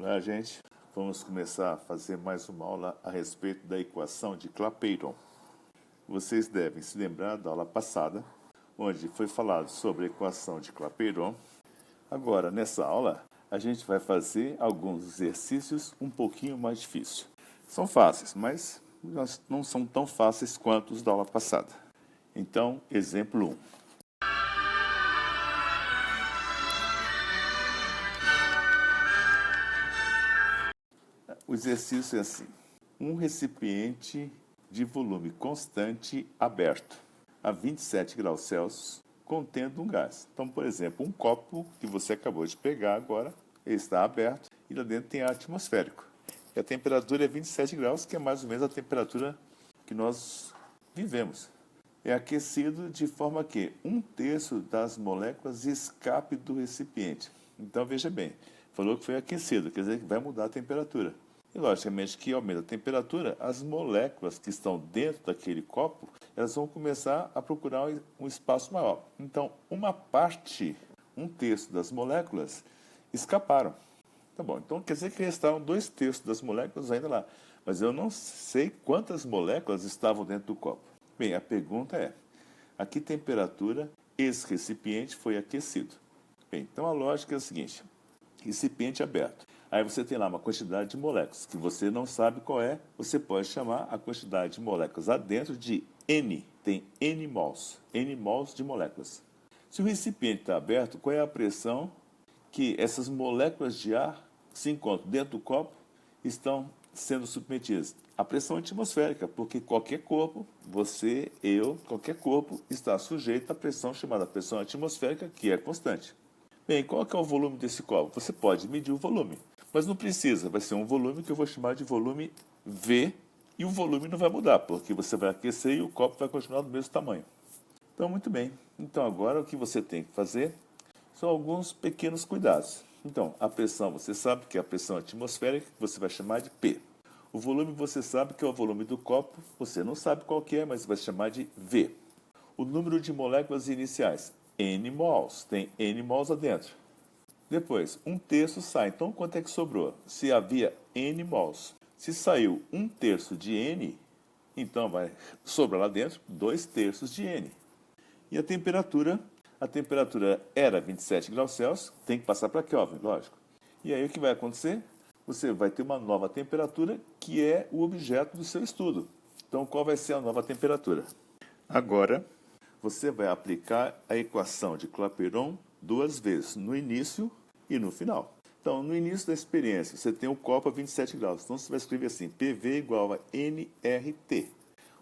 Olá, gente. Vamos começar a fazer mais uma aula a respeito da equação de Clapeyron. Vocês devem se lembrar da aula passada, onde foi falado sobre a equação de Clapeyron. Agora, nessa aula, a gente vai fazer alguns exercícios um pouquinho mais difíceis. São fáceis, mas não são tão fáceis quanto os da aula passada. Então, exemplo 1. O exercício é assim: um recipiente de volume constante aberto a 27 graus Celsius, contendo um gás. Então, por exemplo, um copo que você acabou de pegar agora, ele está aberto e lá dentro tem ar atmosférico. E a temperatura é 27 graus, que é mais ou menos a temperatura que nós vivemos. É aquecido de forma que 1/3 das moléculas escape do recipiente. Então, veja bem, falou que foi aquecido, quer dizer que vai mudar a temperatura. E, logicamente, que aumenta a temperatura, as moléculas que estão dentro daquele copo, elas vão começar a procurar um espaço maior. Então, uma parte, 1/3 das moléculas, escaparam. Tá bom, então quer dizer que restaram 2/3 das moléculas ainda lá. Mas eu não sei quantas moléculas estavam dentro do copo. Bem, a pergunta é: a que temperatura esse recipiente foi aquecido? Bem, então a lógica é a seguinte: recipiente aberto. Aí você tem lá uma quantidade de moléculas, que você não sabe qual é, você pode chamar a quantidade de moléculas lá dentro de N. Tem N mols de moléculas. Se o recipiente está aberto, qual é a pressão que essas moléculas de ar que se encontram dentro do copo estão sendo submetidas? A pressão atmosférica, porque qualquer corpo, você, eu, qualquer corpo está sujeito à pressão chamada pressão atmosférica, que é constante. Bem, qual que é o volume desse copo? Você pode medir o volume, mas não precisa. Vai ser um volume que eu vou chamar de volume V, e o volume não vai mudar, porque você vai aquecer e o copo vai continuar do mesmo tamanho. Então, muito bem. Então, agora o que você tem que fazer são alguns pequenos cuidados. Então, a pressão, você sabe que é a pressão atmosférica, que você vai chamar de P. O volume, você sabe que é o volume do copo, você não sabe qual que é, mas vai chamar de V. O número de moléculas iniciais, N mols, tem N mols lá dentro. Depois, 1/3 sai. Então, quanto é que sobrou? Se havia N mols. Se saiu 1/3 de N, então vai sobrar lá dentro 2/3 de N. E a temperatura era 27 graus Celsius, tem que passar para Kelvin, lógico. E aí o que vai acontecer? Você vai ter uma nova temperatura, que é o objeto do seu estudo. Então, qual vai ser a nova temperatura? Agora, você vai aplicar a equação de Clapeyron 2 vezes, no início e no final. Então, no início da experiência, você tem um copo a 27 graus. Então, você vai escrever assim: PV igual a nRT.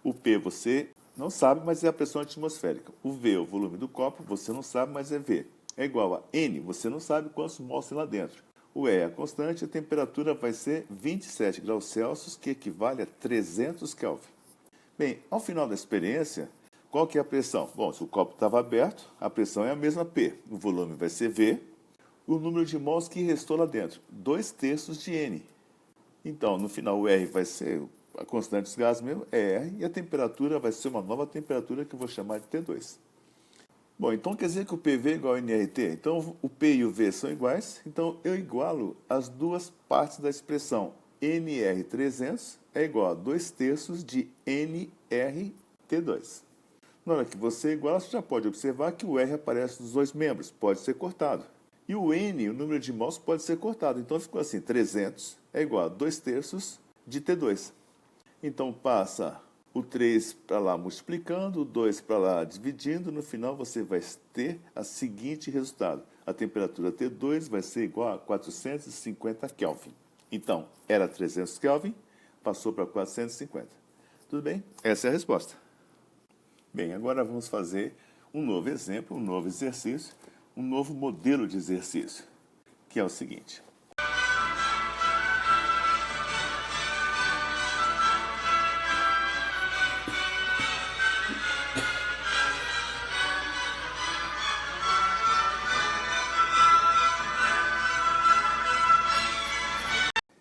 O P você não sabe, mas é a pressão atmosférica. O V é o volume do copo, você não sabe, mas é V. É igual a N, você não sabe quantos mols tem lá dentro. O E é a constante, a temperatura vai ser 27 graus Celsius, que equivale a 300 Kelvin. Bem, ao final da experiência, qual que é a pressão? Bom, se o copo estava aberto, a pressão é a mesma P. O volume vai ser V. O número de mols que restou lá dentro, 2/3 de N. Então, no final, o R vai ser a constante dos gases mesmo, é R, e a temperatura vai ser uma nova temperatura que eu vou chamar de T2. Bom, então quer dizer que o PV é igual a nRT? Então, o P e o V são iguais, então eu igualo as duas partes da expressão. NR300 é igual a 2/3 de nRT2. Na hora que você iguala, você já pode observar que o R aparece nos dois membros, pode ser cortado. E o N, o número de mols, pode ser cortado. Então ficou assim: 300 é igual a 2/3 de T2. Então passa o 3 para lá multiplicando, o 2 para lá dividindo, no final você vai ter o seguinte resultado: a temperatura T2 vai ser igual a 450 Kelvin. Então, era 300 Kelvin, passou para 450. Tudo bem? Essa é a resposta. Bem, agora vamos fazer um novo exemplo, um novo exercício, um novo modelo de exercício, que é o seguinte.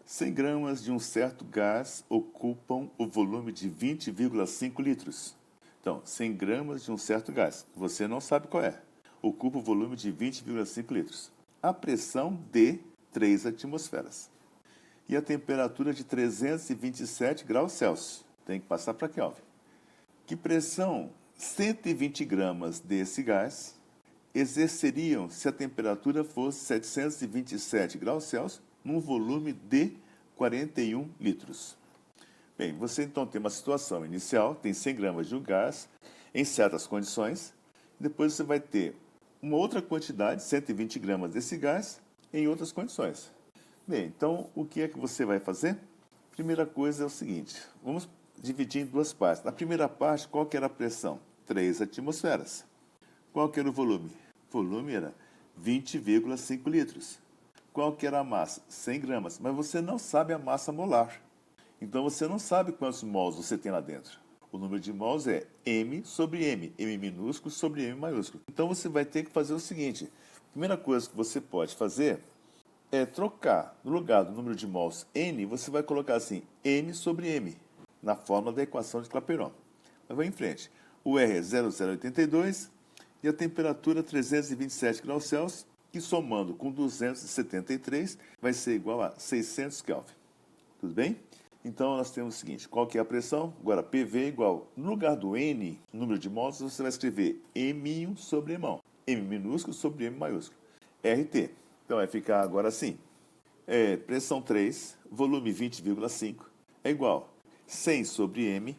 Cem gramas de um certo gás ocupam o volume de 20,5 litros. Então, 100 gramas de um certo gás, você não sabe qual é, ocupa o volume de 20,5 litros. A pressão de 3 atmosferas. e a temperatura de 327 graus Celsius. Tem que passar para Kelvin. Que pressão 120 gramas desse gás exerceriam se a temperatura fosse 727 graus Celsius num volume de 41 litros? Bem, você então tem uma situação inicial, tem 100 gramas de um gás em certas condições, depois você vai ter uma outra quantidade, 120 gramas desse gás, em outras condições. Bem, então o que é que você vai fazer? Primeira coisa é o seguinte, vamos dividir em duas partes. Na primeira parte, qual que era a pressão? 3 atmosferas. Qual que era o volume? O volume era 20,5 litros. Qual que era a massa? 100 gramas. Mas você não sabe a massa molar. Então você não sabe quantos mols você tem lá dentro. O número de mols é M sobre M. M minúsculo sobre M maiúsculo. Então você vai ter que fazer o seguinte. A primeira coisa que você pode fazer é trocar. No lugar do número de mols N, você vai colocar assim, N sobre M, na fórmula da equação de Clapeyron. Mas vai em frente. O R é 0,082 e a temperatura 327 graus Celsius, que somando com 273 vai ser igual a 600 Kelvin. Tudo bem? Então nós temos o seguinte, qual que é a pressão? Agora PV igual, no lugar do N, número de mols, você vai escrever M1 sobre M. M minúsculo sobre M maiúsculo. RT. Então vai ficar agora assim. Pressão 3, volume 20,5 é igual 100 sobre M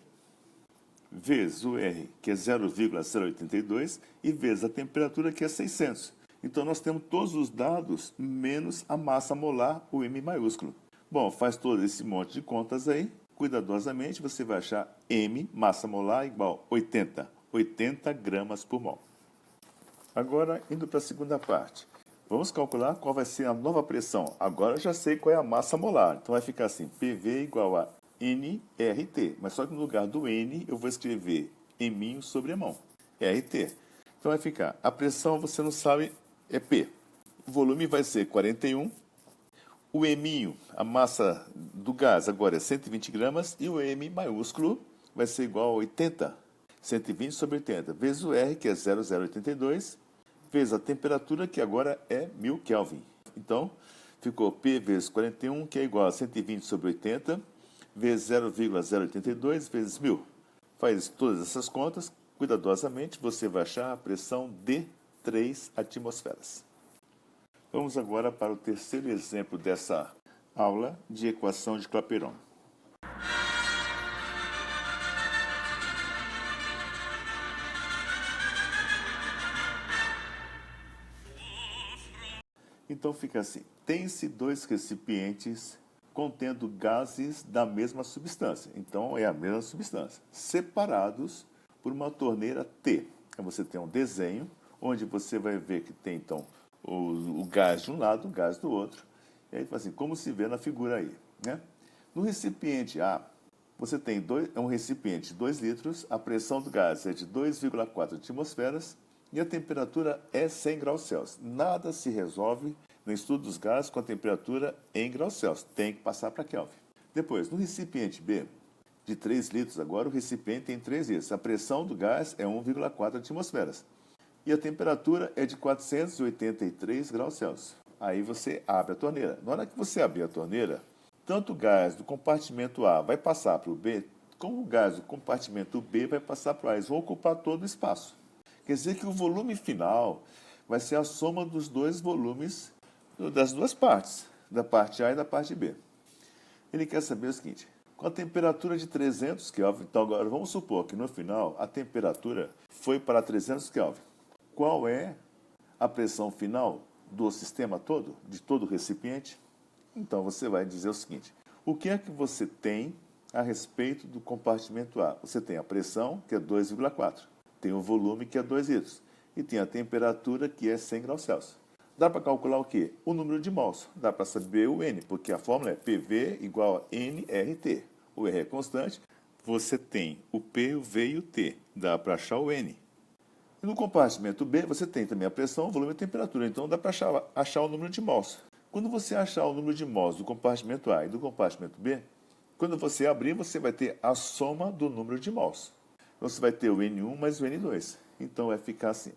vezes o R, que é 0,082, e vezes a temperatura, que é 600. Então, nós temos todos os dados, menos a massa molar, o M maiúsculo. Bom, faz todo esse monte de contas aí, cuidadosamente, você vai achar M, massa molar, igual 80 gramas por mol. Agora, indo para a segunda parte. Vamos calcular qual vai ser a nova pressão. Agora eu já sei qual é a massa molar. Então, vai ficar assim, PV igual a nRT, mas só que no lugar do N eu vou escrever M sobre M, RT. Então vai ficar, a pressão você não sabe, é P. O volume vai ser 41, o M, a massa do gás agora é 120 gramas, e o M maiúsculo vai ser igual a 80, 120 sobre 80, vezes o R, que é 0,082, vezes a temperatura, que agora é 1000 Kelvin. Então, ficou P vezes 41, que é igual a 120 sobre 80, vezes 0,082 vezes 1000. Faz todas essas contas, cuidadosamente, você vai achar a pressão de 3 atmosferas. Vamos agora para o terceiro exemplo dessa aula de equação de Clapeyron. Então fica assim, tem-se dois recipientes contendo gases da mesma substância. Então, é a mesma substância. Separados por uma torneira T. Então, você tem um desenho, onde você vai ver que tem, então, o gás de um lado, o gás do outro. E aí, assim, como se vê na figura aí, né? No recipiente A, você tem um recipiente de 2 litros, a pressão do gás é de 2,4 atmosferas e a temperatura é 100 graus Celsius. Nada se resolve no estudo dos gases com a temperatura em graus Celsius. Tem que passar para Kelvin. Depois, no recipiente B, de 3 litros, agora o recipiente tem 3 litros. A pressão do gás é 1,4 atmosferas. E a temperatura é de 483 graus Celsius. Aí você abre a torneira. Na hora que você abrir a torneira, tanto o gás do compartimento A vai passar para o B, como o gás do compartimento B vai passar para o A. Eles vão ocupar todo o espaço. Quer dizer que o volume final vai ser a soma dos dois volumes das duas partes, da parte A e da parte B. Ele quer saber o seguinte, com a temperatura de 300 Kelvin, então agora vamos supor que no final a temperatura foi para 300 Kelvin. Qual é a pressão final do sistema todo, de todo o recipiente? Então você vai dizer o seguinte, o que é que você tem a respeito do compartimento A? Você tem a pressão, que é 2,4, tem o volume, que é 2 litros, e tem a temperatura, que é 100 graus Celsius. Dá para calcular o quê? O número de mols. Dá para saber o N, porque a fórmula é PV igual a nRT. O R é constante, você tem o P, o V e o T. Dá para achar o N. E no compartimento B, você tem também a pressão, o volume e a temperatura. Então, dá para achar o número de mols. Quando você achar o número de mols do compartimento A e do compartimento B, quando você abrir, você vai ter a soma do número de mols. Então, você vai ter o N1 mais o N2. Então, vai ficar assim.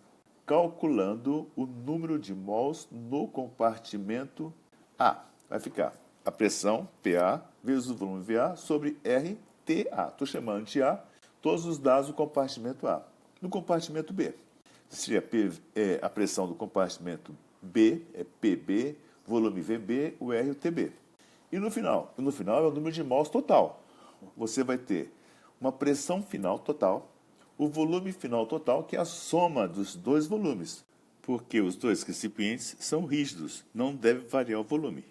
Calculando o número de mols no compartimento A. Vai ficar a pressão, PA, vezes o volume VA, sobre RTA. Estou chamando de A todos os dados do compartimento A. No compartimento B, seria a pressão do compartimento B, é PB, volume VB, o R e o TB. E no final? No final é o número de mols total. Você vai ter uma pressão final total, o volume final total, que é a soma dos dois volumes, porque os dois recipientes são rígidos, não deve variar o volume.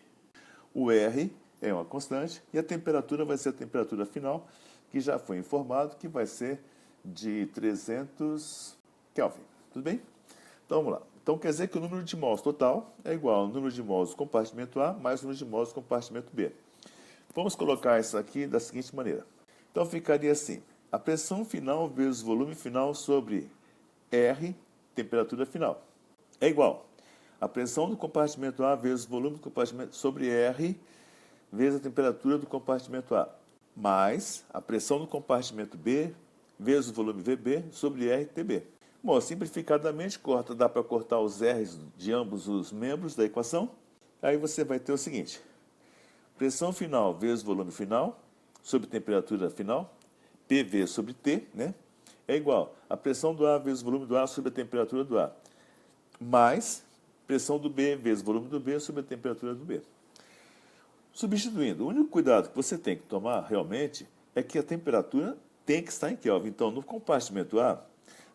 O R é uma constante e a temperatura vai ser a temperatura final, que já foi informado que vai ser de 300 Kelvin. Tudo bem? Então vamos lá. Então quer dizer que o número de mols total é igual ao número de mols do compartimento A mais o número de mols do compartimento B. Vamos colocar isso aqui da seguinte maneira. Então ficaria assim: a pressão final vezes o volume final sobre R, temperatura final, é igual a pressão do compartimento A vezes o volume do compartimento sobre R vezes a temperatura do compartimento A, mais a pressão do compartimento B vezes o volume VB sobre RTB. Bom, simplificadamente, dá para cortar os R's de ambos os membros da equação. Aí você vai ter o seguinte: pressão final vezes volume final sobre temperatura final, PV sobre T, né? É igual a pressão do A vezes o volume do A sobre a temperatura do A, mais pressão do B vezes o volume do B sobre a temperatura do B. Substituindo, o único cuidado que você tem que tomar realmente é que a temperatura tem que estar em Kelvin. Então, no compartimento A,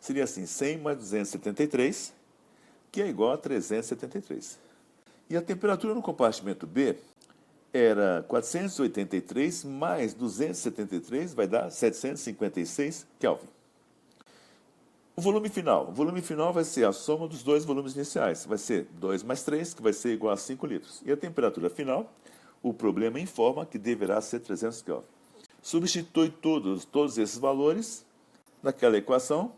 seria assim: 100 mais 273, que é igual a 373. E a temperatura no compartimento B era 483 mais 273, vai dar 756 Kelvin. O volume final vai ser a soma dos dois volumes iniciais. Vai ser 2 mais 3, que vai ser igual a 5 litros. E a temperatura final, o problema informa que deverá ser 300 Kelvin. Substitui todos esses valores naquela equação,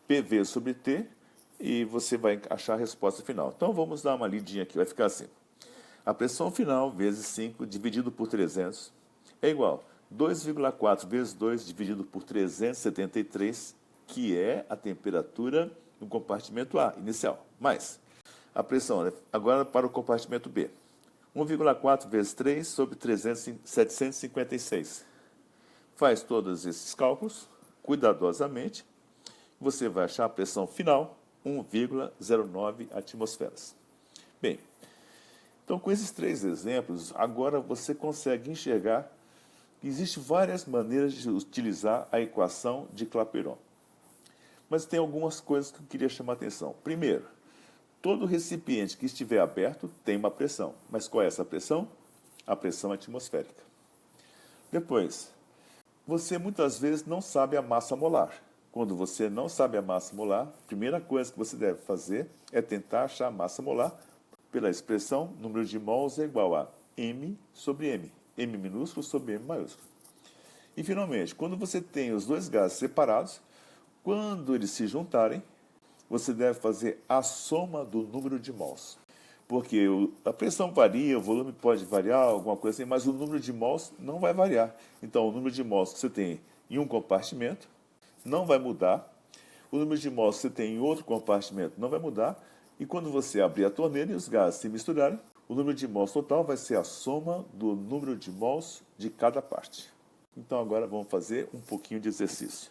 PV sobre T, e você vai achar a resposta final. Então vamos dar uma lidinha aqui, vai ficar assim: a pressão final vezes 5 dividido por 300 é igual a 2,4 vezes 2 dividido por 373, que é a temperatura no compartimento A inicial, mais a pressão agora para o compartimento B, 1,4 vezes 3 sobre 756. Faz todos esses cálculos cuidadosamente, você vai achar a pressão final 1,09 atmosferas. Bem, então com esses 3 exemplos, agora você consegue enxergar que existem várias maneiras de utilizar a equação de Clapeyron. Mas tem algumas coisas que eu queria chamar a atenção. Primeiro, todo recipiente que estiver aberto tem uma pressão. Mas qual é essa pressão? A pressão atmosférica. Depois, você muitas vezes não sabe a massa molar. Quando você não sabe a massa molar, a primeira coisa que você deve fazer é tentar achar a massa molar pela expressão número de mols é igual a M sobre M. M minúsculo sobre M maiúsculo. E, finalmente, quando você tem os dois gases separados, quando eles se juntarem, você deve fazer a soma do número de mols. Porque a pressão varia, o volume pode variar, alguma coisa assim, mas o número de mols não vai variar. Então, o número de mols que você tem em um compartimento não vai mudar. O número de mols que você tem em outro compartimento não vai mudar. E quando você abrir a torneira e os gases se misturarem, o número de mols total vai ser a soma do número de mols de cada parte. Então, agora vamos fazer um pouquinho de exercício.